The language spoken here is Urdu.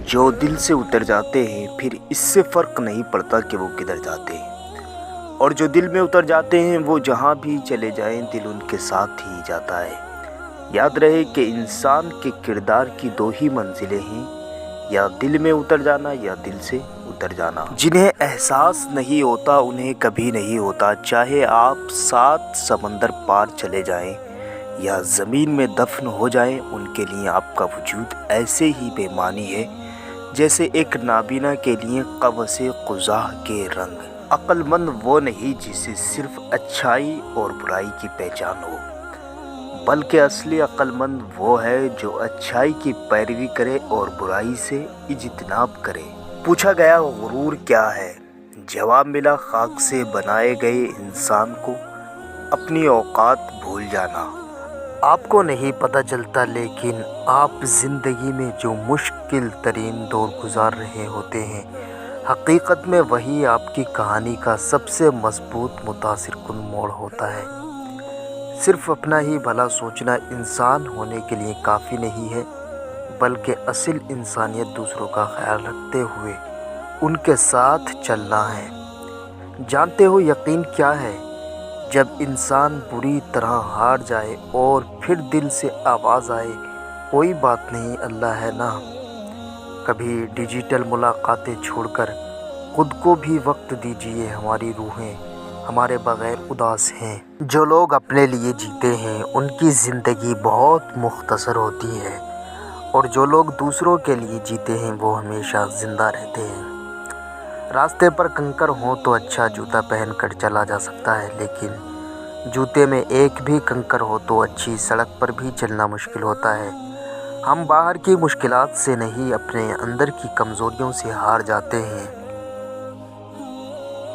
جو دل سے اتر جاتے ہیں پھر اس سے فرق نہیں پڑتا کہ وہ کدھر جاتے ہیں، اور جو دل میں اتر جاتے ہیں وہ جہاں بھی چلے جائیں دل ان کے ساتھ ہی جاتا ہے۔ یاد رہے کہ انسان کے کردار کی دو ہی منزلیں ہیں، یا دل میں اتر جانا یا دل سے اتر جانا۔ جنہیں احساس نہیں ہوتا انہیں کبھی نہیں ہوتا، چاہے آپ 7 سمندر پار چلے جائیں یا زمین میں دفن ہو جائیں، ان کے لیے آپ کا وجود ایسے ہی بے معنی ہے جیسے ایک نابینا کے لیے قوس قزح کے رنگ۔ عقل مند وہ نہیں جسے صرف اچھائی اور برائی کی پہچان ہو، بلکہ اصلی عقل مند وہ ہے جو اچھائی کی پیروی کرے اور برائی سے اجتناب کرے۔ پوچھا گیا غرور کیا ہے؟ جواب ملا خاک سے بنائے گئے انسان کو اپنی اوقات بھول جانا۔ آپ کو نہیں پتہ چلتا لیکن آپ زندگی میں جو مشکل ترین دور گزار رہے ہوتے ہیں، حقیقت میں وہی آپ کی کہانی کا سب سے مضبوط متاثر کن موڑ ہوتا ہے۔ صرف اپنا ہی بھلا سوچنا انسان ہونے کے لیے کافی نہیں ہے، بلکہ اصل انسانیت دوسروں کا خیال رکھتے ہوئے ان کے ساتھ چلنا ہے۔ جانتے ہو یقین کیا ہے؟ جب انسان بری طرح ہار جائے اور پھر دل سے آواز آئے، کوئی بات نہیں، اللہ ہے نا۔ کبھی ڈیجیٹل ملاقاتیں چھوڑ کر خود کو بھی وقت دیجیے، ہماری روحیں ہمارے بغیر اداس ہیں۔ جو لوگ اپنے لیے جیتے ہیں ان کی زندگی بہت مختصر ہوتی ہے، اور جو لوگ دوسروں کے لیے جیتے ہیں وہ ہمیشہ زندہ رہتے ہیں۔ راستے پر کنکر ہوں تو اچھا جوتا پہن کر چلا جا سکتا ہے، لیکن جوتے میں ایک بھی کنکر ہو تو اچھی سڑک پر بھی چلنا مشکل ہوتا ہے۔ ہم باہر کی مشکلات سے نہیں، اپنے اندر کی کمزوریوں سے ہار جاتے ہیں۔